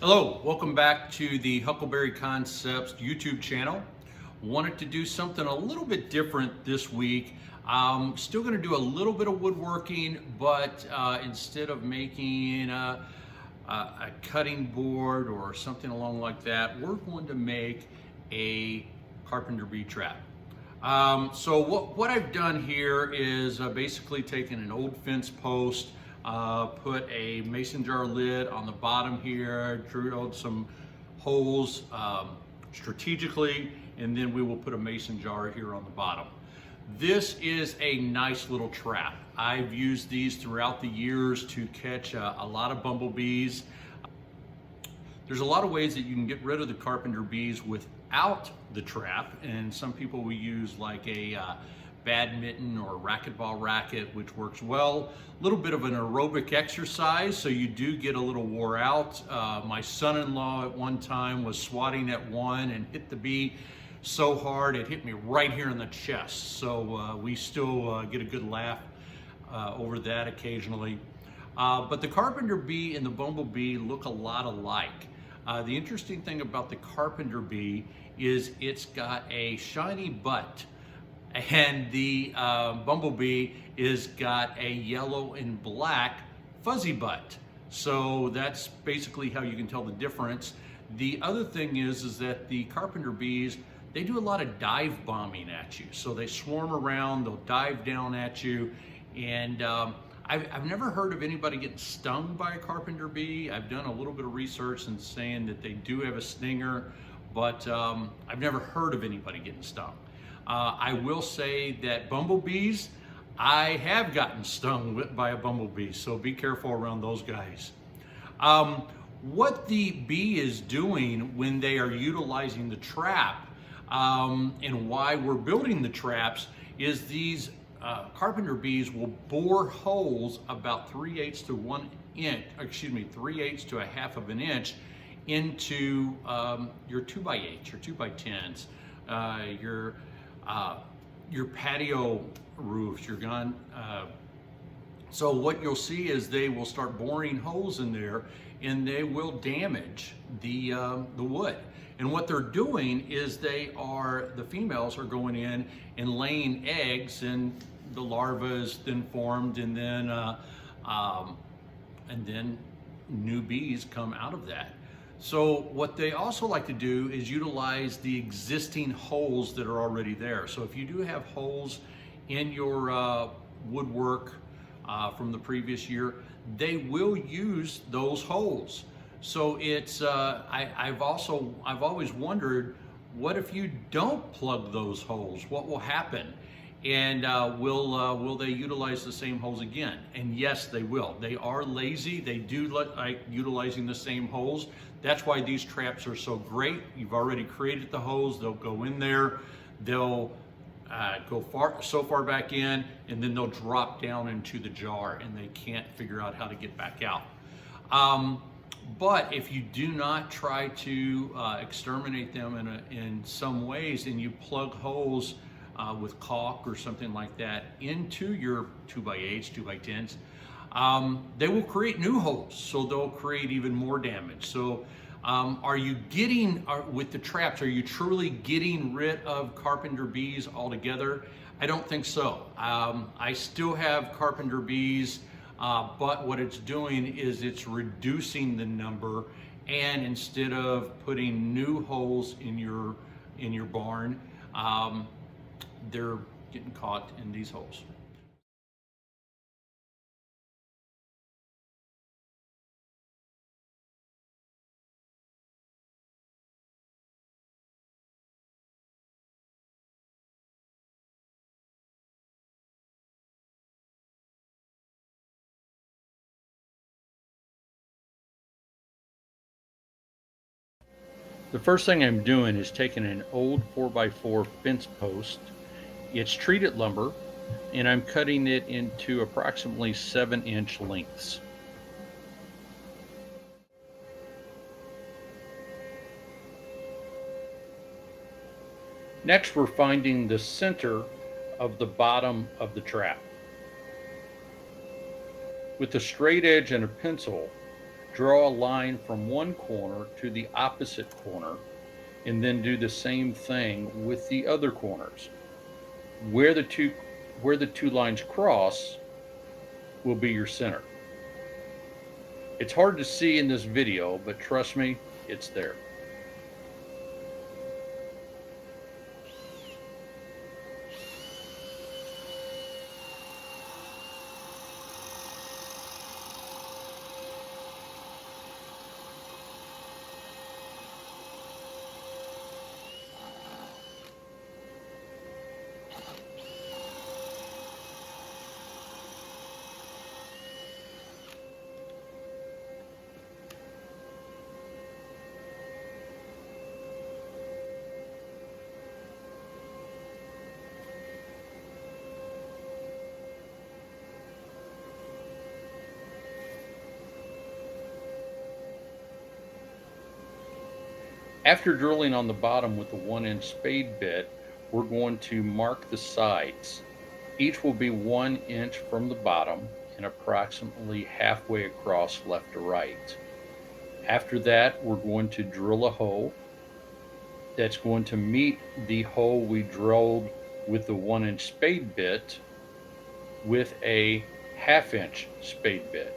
Hello, welcome back to the Huckleberry Concepts YouTube channel. Wanted to do something a little bit different this week. Still going to do a little bit of woodworking, but instead of making a cutting board or something along like that, we're going to make a Carpenter bee trap. So what I've done here is basically taken an old fence post, put a mason jar lid on the bottom here, drilled some holes strategically, and then we will put a mason jar here on the bottom. This is a nice little trap. I've used these throughout the years to catch a lot of bumblebees. There's a lot of ways that you can get rid of the Carpenter bees without the trap, and some people will use like a badminton or racquetball racket, which works well. A little bit of an aerobic exercise, so you do get a little wore out. My son-in-law at one time was swatting at one and hit the bee so hard it hit me right here in the chest. So we still get a good laugh over that occasionally. But the Carpenter bee and the bumblebee look a lot alike. The interesting thing about the Carpenter bee is it's got a shiny butt, and the bumblebee is got a yellow and black fuzzy butt. So that's basically how you can tell the difference. The other thing is that the Carpenter bees, they do a lot of dive bombing at you. So they swarm around, they'll dive down at you, and I've never heard of anybody getting stung by a Carpenter bee. I've done a little bit of research and saying that they do have a stinger, but I've never heard of anybody getting stung. I will say that bumblebees, I have gotten stung by a bumblebee, so be careful around those guys. What the bee is doing when they are utilizing the trap, and why we're building the traps, is these Carpenter bees will bore holes about 3/8 to 1 inch, 3/8 to 1/2 of an inch into your 2x8s, your 2x10s, your patio roofs, your gun. So what you'll see is they will start boring holes in there, and they will damage the wood. And what they're doing is the females are going in and laying eggs, and the larva is then formed, and then new bees come out of that. So what they also like to do is utilize the existing holes that are already there. So if you do have holes in your woodwork from the previous year, they will use those holes. So it's I've always wondered, what if you don't plug those holes? What will happen? And will they utilize the same holes again? And yes, they will. They are lazy. They do like utilizing the same holes. That's why these traps are so great. You've already created the holes. They'll go in there. They'll go so far back in, and then they'll drop down into the jar, and they can't figure out how to get back out. But if you do not try to exterminate them in some ways, and you plug holes with caulk or something like that into your 2x8s, 2x10s, they will create new holes, so they'll create even more damage. So are you getting, with the traps, are you truly getting rid of Carpenter bees altogether? I don't think so. I still have Carpenter bees, but what it's doing is it's reducing the number, and instead of putting new holes in your barn, they're getting caught in these holes. The first thing I'm doing is taking an old 4x4 fence post. It's treated lumber, and I'm cutting it into approximately 7-inch lengths. Next, we're finding the center of the bottom of the trap. With a straight edge and a pencil, draw a line from one corner to the opposite corner, and then do the same thing with the other corners. Where the two lines cross will be your center. It's hard to see in this video, but trust me, it's there. After drilling on the bottom with the 1-inch spade bit, we're going to mark the sides. Each will be 1 inch from the bottom and approximately halfway across left to right. After that, we're going to drill a hole that's going to meet the hole we drilled with the 1-inch spade bit with a 1/2-inch spade bit.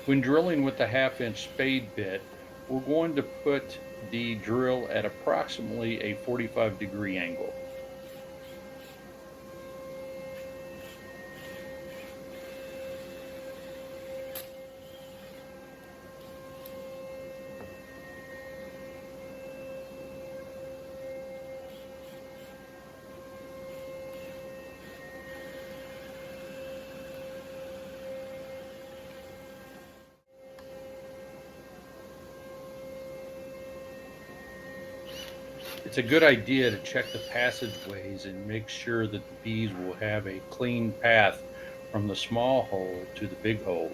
When drilling with the 1/2-inch spade bit, we're going to put the drill at approximately a 45-degree angle. It's a good idea to check the passageways and make sure that the bees will have a clean path from the small hole to the big hole.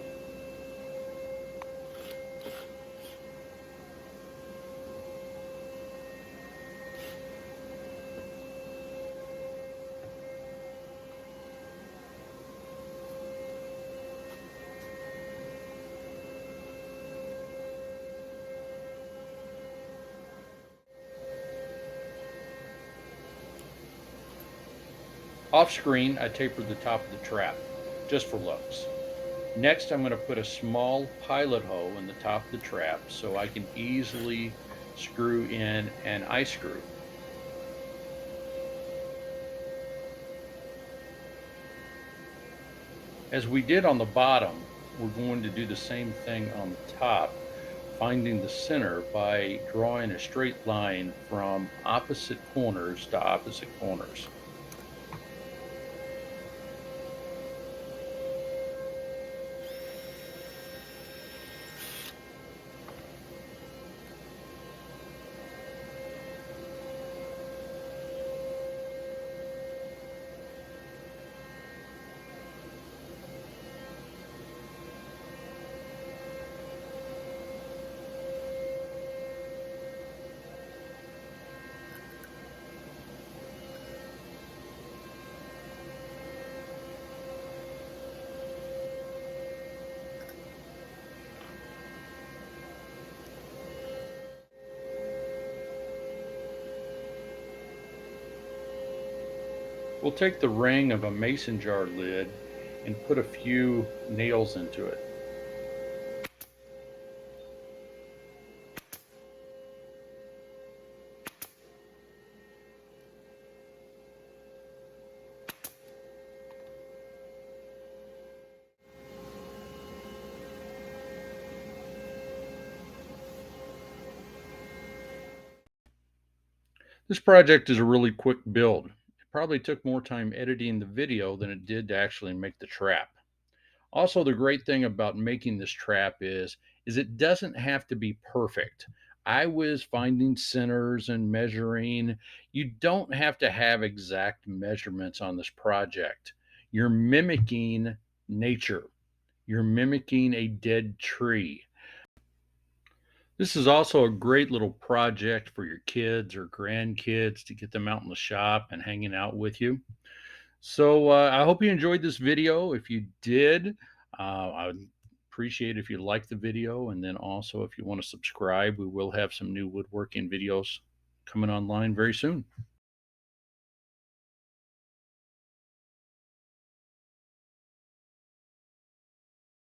Off screen, I tapered the top of the trap, just for looks. Next, I'm going to put a small pilot hole in the top of the trap so I can easily screw in an eye screw. As we did on the bottom, we're going to do the same thing on the top, finding the center by drawing a straight line from opposite corners to opposite corners. We'll take the ring of a mason jar lid and put a few nails into it. This project is a really quick build. It probably took more time editing the video than it did to actually make the trap. Also, the great thing about making this trap is it doesn't have to be perfect. I was finding centers and measuring. You don't have to have exact measurements on this project. You're mimicking nature. You're mimicking a dead tree. This is also a great little project for your kids or grandkids to get them out in the shop and hanging out with you. So I hope you enjoyed this video. If you did, I would appreciate if you like the video. And then also, if you want to subscribe, we will have some new woodworking videos coming online very soon.